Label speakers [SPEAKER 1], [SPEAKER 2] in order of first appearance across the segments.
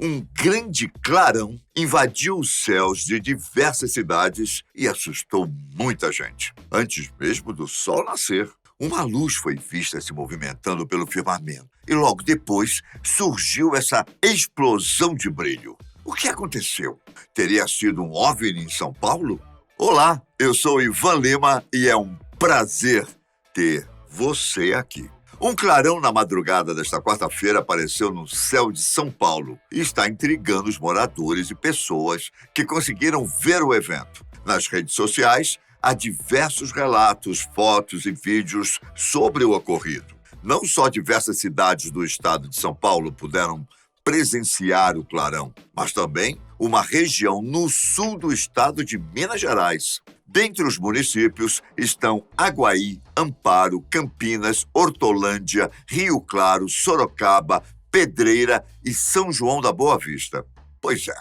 [SPEAKER 1] Um grande clarão invadiu os céus de diversas cidades e assustou muita gente. Antes mesmo do sol nascer, uma luz foi vista se movimentando pelo firmamento e logo depois surgiu essa explosão de brilho. O que aconteceu? Teria sido um OVNI em São Paulo? Olá, eu sou Ivan Lima e é um prazer ter você aqui. Um clarão na madrugada desta quarta-feira apareceu no céu de São Paulo e está intrigando os moradores e pessoas que conseguiram ver o evento. Nas redes sociais, há diversos relatos, fotos e vídeos sobre o ocorrido. Não só diversas cidades do estado de São Paulo puderam presenciar o clarão, mas também uma região no sul do estado de Minas Gerais. Dentre os municípios estão Aguaí, Amparo, Campinas, Hortolândia, Rio Claro, Sorocaba, Pedreira e São João da Boa Vista. Pois é,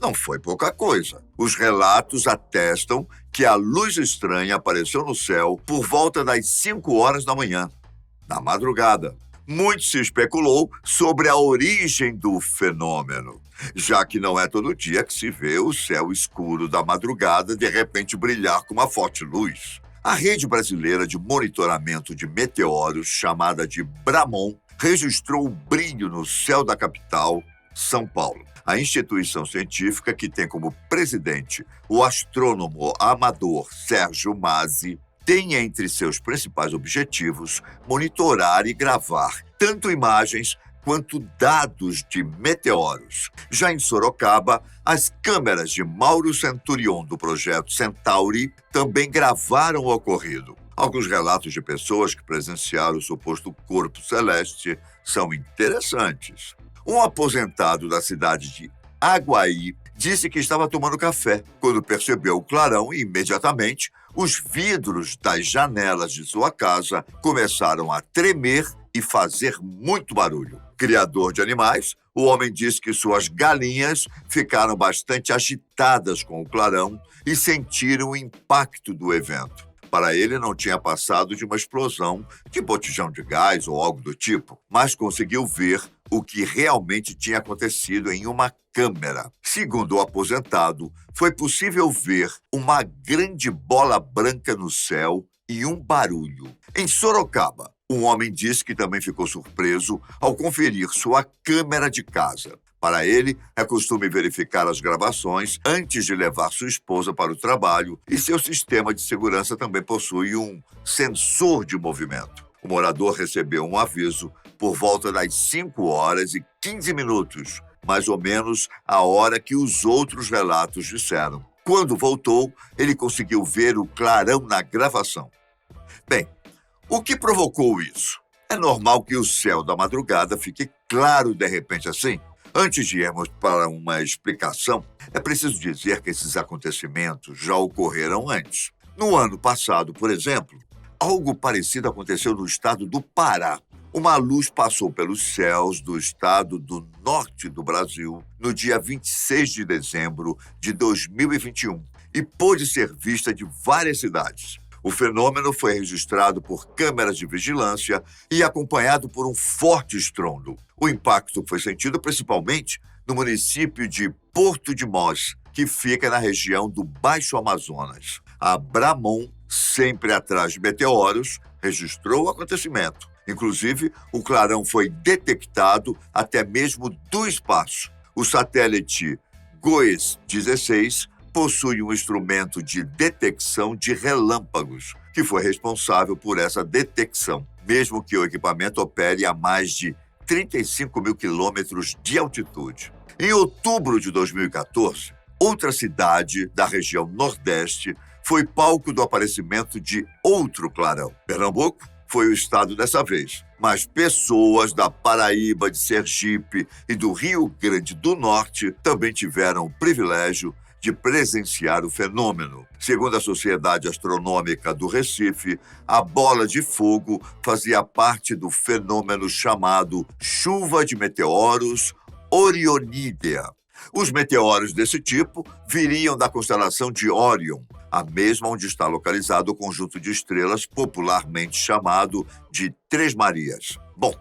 [SPEAKER 1] não foi pouca coisa. Os relatos atestam que a luz estranha apareceu no céu por volta das 5 horas da manhã, na madrugada. Muito se especulou sobre a origem do fenômeno, já que não é todo dia que se vê o céu escuro da madrugada de repente brilhar com uma forte luz. A rede brasileira de monitoramento de meteoros, chamada de Bramon, registrou o brilho no céu da capital, São Paulo. A instituição científica, que tem como presidente o astrônomo amador Sérgio Mazzi, tem entre seus principais objetivos monitorar e gravar tanto imagens quanto dados de meteoros. Já em Sorocaba, as câmeras de Mauro Centurion do projeto Centauri também gravaram o ocorrido. Alguns relatos de pessoas que presenciaram o suposto corpo celeste são interessantes. Um aposentado da cidade de Aguaí disse que estava tomando café quando percebeu o clarão e, imediatamente, os vidros das janelas de sua casa começaram a tremer e fazer muito barulho. Criador de animais, o homem disse que suas galinhas ficaram bastante agitadas com o clarão e sentiram o impacto do evento. Para ele, não tinha passado de uma explosão de botijão de gás ou algo do tipo, mas conseguiu ver o que realmente tinha acontecido em uma câmera. Segundo o aposentado, foi possível ver uma grande bola branca no céu e um barulho. Em Sorocaba, um homem disse que também ficou surpreso ao conferir sua câmera de casa. Para ele, é costume verificar as gravações antes de levar sua esposa para o trabalho e seu sistema de segurança também possui um sensor de movimento. O morador recebeu um aviso por volta das 5 horas e 15 minutos, mais ou menos a hora que os outros relatos disseram. Quando voltou, ele conseguiu ver o clarão na gravação. Bem, o que provocou isso? É normal que o céu da madrugada fique claro de repente assim? Antes de irmos para uma explicação, é preciso dizer que esses acontecimentos já ocorreram antes. No ano passado, por exemplo, algo parecido aconteceu no estado do Pará. Uma luz passou pelos céus do estado do norte do Brasil no dia 26 de dezembro de 2021 e pôde ser vista de várias cidades. O fenômeno foi registrado por câmeras de vigilância e acompanhado por um forte estrondo. O impacto foi sentido principalmente no município de Porto de Mós, que fica na região do Baixo Amazonas. A Bramon, sempre atrás de meteoros, registrou o acontecimento. Inclusive, o clarão foi detectado até mesmo do espaço. O satélite GOES-16 possui um instrumento de detecção de relâmpagos, que foi responsável por essa detecção, mesmo que o equipamento opere a mais de 35 mil quilômetros de altitude. Em outubro de 2014, outra cidade da região Nordeste foi palco do aparecimento de outro clarão. Pernambuco foi o estado dessa vez, mas pessoas da Paraíba, de Sergipe e do Rio Grande do Norte também tiveram o privilégio de presenciar o fenômeno. Segundo a Sociedade Astronômica do Recife, a bola de fogo fazia parte do fenômeno chamado chuva de meteoros Orionídea. Os meteoros desse tipo viriam da constelação de Órion, a mesma onde está localizado o conjunto de estrelas popularmente chamado de Três Marias. Bom,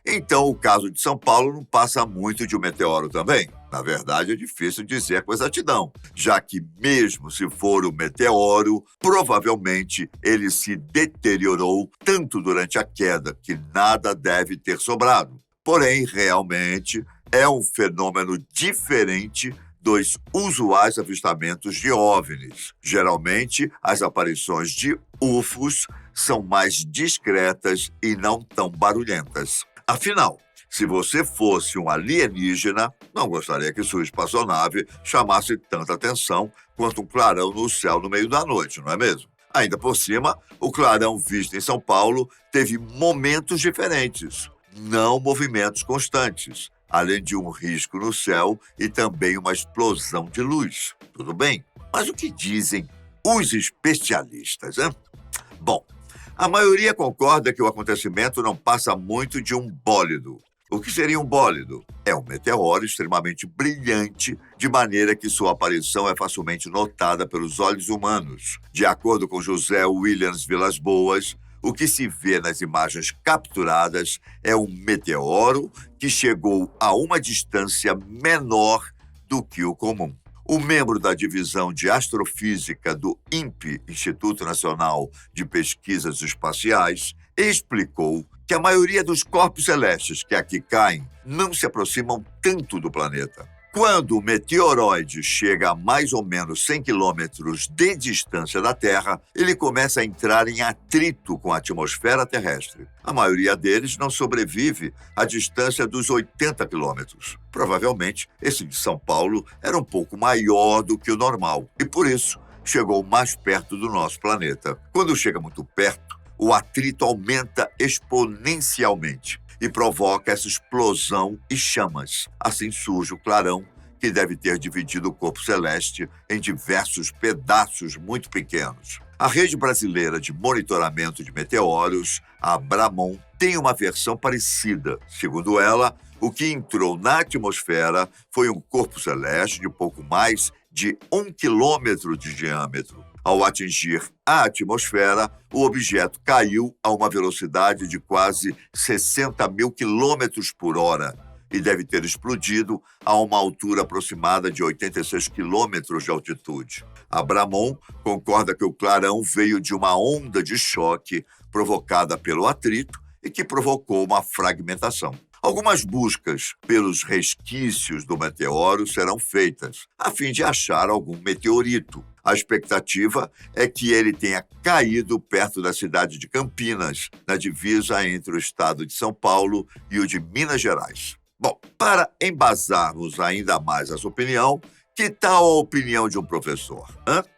[SPEAKER 1] Então, o caso de São Paulo não passa muito de um meteoro também. Na verdade, é difícil dizer com exatidão, já que mesmo se for um meteoro, provavelmente ele se deteriorou tanto durante a queda que nada deve ter sobrado. Porém, realmente, é um fenômeno diferente dos usuais avistamentos de OVNIs. Geralmente, as aparições de UFOs são mais discretas e não tão barulhentas. Afinal, se você fosse um alienígena, não gostaria que sua espaçonave chamasse tanta atenção quanto um clarão no céu no meio da noite, não é mesmo? Ainda por cima, o clarão visto em São Paulo teve momentos diferentes, não movimentos constantes, além de um risco no céu e também uma explosão de luz. Tudo bem, mas o que dizem os especialistas, hein? Bom, a maioria concorda que o acontecimento não passa muito de um bólido. O que seria um bólido? É um meteoro extremamente brilhante, de maneira que sua aparição é facilmente notada pelos olhos humanos. De acordo com José Williams Vilas Boas, o que se vê nas imagens capturadas é um meteoro que chegou a uma distância menor do que o comum. O membro da divisão de astrofísica do INPE, Instituto Nacional de Pesquisas Espaciais, explicou que a maioria dos corpos celestes que aqui caem não se aproximam tanto do planeta. Quando o meteoroide chega a mais ou menos 100 quilômetros de distância da Terra, ele começa a entrar em atrito com a atmosfera terrestre. A maioria deles não sobrevive à distância dos 80 quilômetros. Provavelmente, esse de São Paulo era um pouco maior do que o normal e, por isso, chegou mais perto do nosso planeta. Quando chega muito perto, o atrito aumenta exponencialmente e provoca essa explosão e chamas. Assim surge o clarão, que deve ter dividido o corpo celeste em diversos pedaços muito pequenos. A Rede Brasileira de Monitoramento de Meteoros, a Abramon, tem uma versão parecida. Segundo ela, o que entrou na atmosfera foi um corpo celeste de pouco mais de 1 quilômetro de diâmetro. Ao atingir a atmosfera, o objeto caiu a uma velocidade de quase 60 mil quilômetros por hora e deve ter explodido a uma altura aproximada de 86 quilômetros de altitude. Abramon concorda que o clarão veio de uma onda de choque provocada pelo atrito e que provocou uma fragmentação. Algumas buscas pelos resquícios do meteoro serão feitas, a fim de achar algum meteorito. A expectativa é que ele tenha caído perto da cidade de Campinas, na divisa entre o estado de São Paulo e o de Minas Gerais. Bom, para embasarmos ainda mais essa opinião, que tal a opinião de um professor?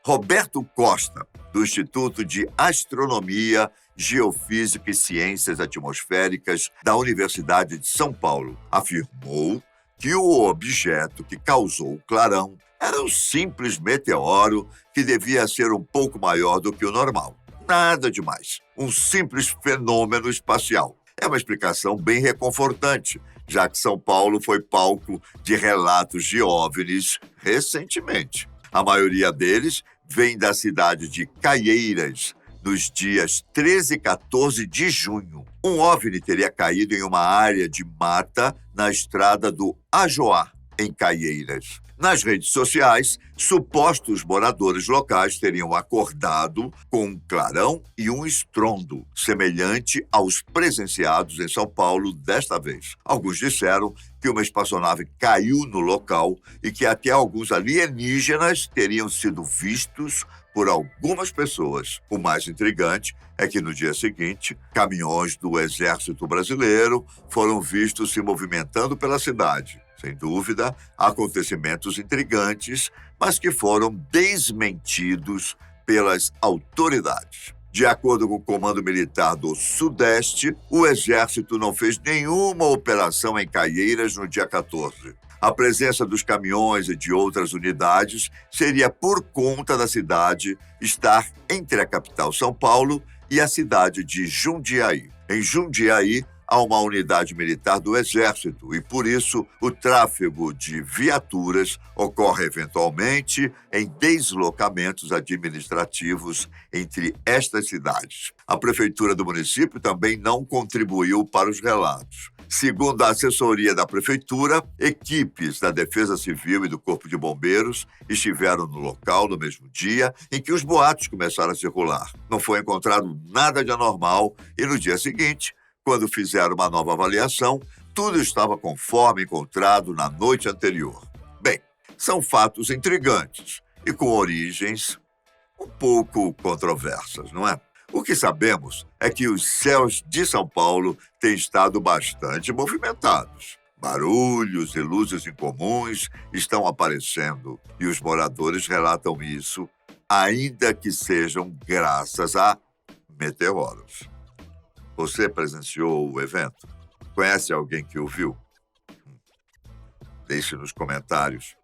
[SPEAKER 1] Roberto Costa, do Instituto de Astronomia, Geofísica e Ciências Atmosféricas da Universidade de São Paulo, afirmou que o objeto que causou o clarão era um simples meteoro que devia ser um pouco maior do que o normal. Nada demais. Um simples fenômeno espacial. É uma explicação bem reconfortante, já que São Paulo foi palco de relatos de OVNIs recentemente. A maioria deles vem da cidade de Caieiras, nos dias 13 e 14 de junho. Um OVNI teria caído em uma área de mata na estrada do Ajoá, em Caieiras. Nas redes sociais, supostos moradores locais teriam acordado com um clarão e um estrondo, semelhante aos presenciados em São Paulo desta vez. Alguns disseram que uma espaçonave caiu no local e que até alguns alienígenas teriam sido vistos por algumas pessoas. O mais intrigante é que no dia seguinte, caminhões do Exército Brasileiro foram vistos se movimentando pela cidade. Sem dúvida, acontecimentos intrigantes, mas que foram desmentidos pelas autoridades. De acordo com o Comando Militar do Sudeste, o Exército não fez nenhuma operação em Caieiras no dia 14. A presença dos caminhões e de outras unidades seria por conta da cidade estar entre a capital São Paulo e a cidade de Jundiaí. Em Jundiaí, a uma unidade militar do Exército e, por isso, o tráfego de viaturas ocorre eventualmente em deslocamentos administrativos entre estas cidades. A prefeitura do município também não contribuiu para os relatos. Segundo a assessoria da prefeitura, equipes da Defesa Civil e do Corpo de Bombeiros estiveram no local no mesmo dia em que os boatos começaram a circular. Não foi encontrado nada de anormal e no dia seguinte, quando fizeram uma nova avaliação, tudo estava conforme encontrado na noite anterior. Bem, são fatos intrigantes e com origens um pouco controversas, não é? O que sabemos é que os céus de São Paulo têm estado bastante movimentados. Barulhos e luzes incomuns estão aparecendo e os moradores relatam isso, ainda que sejam graças a meteoros. Você presenciou o evento? Conhece alguém que o viu? Deixe nos comentários.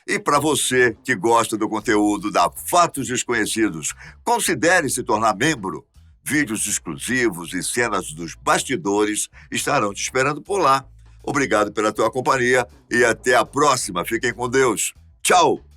[SPEAKER 1] E para você que gosta do conteúdo da Fatos Desconhecidos, considere se tornar membro. Vídeos exclusivos e cenas dos bastidores estarão te esperando por lá. Obrigado pela tua companhia e até a próxima. Fiquem com Deus. Tchau!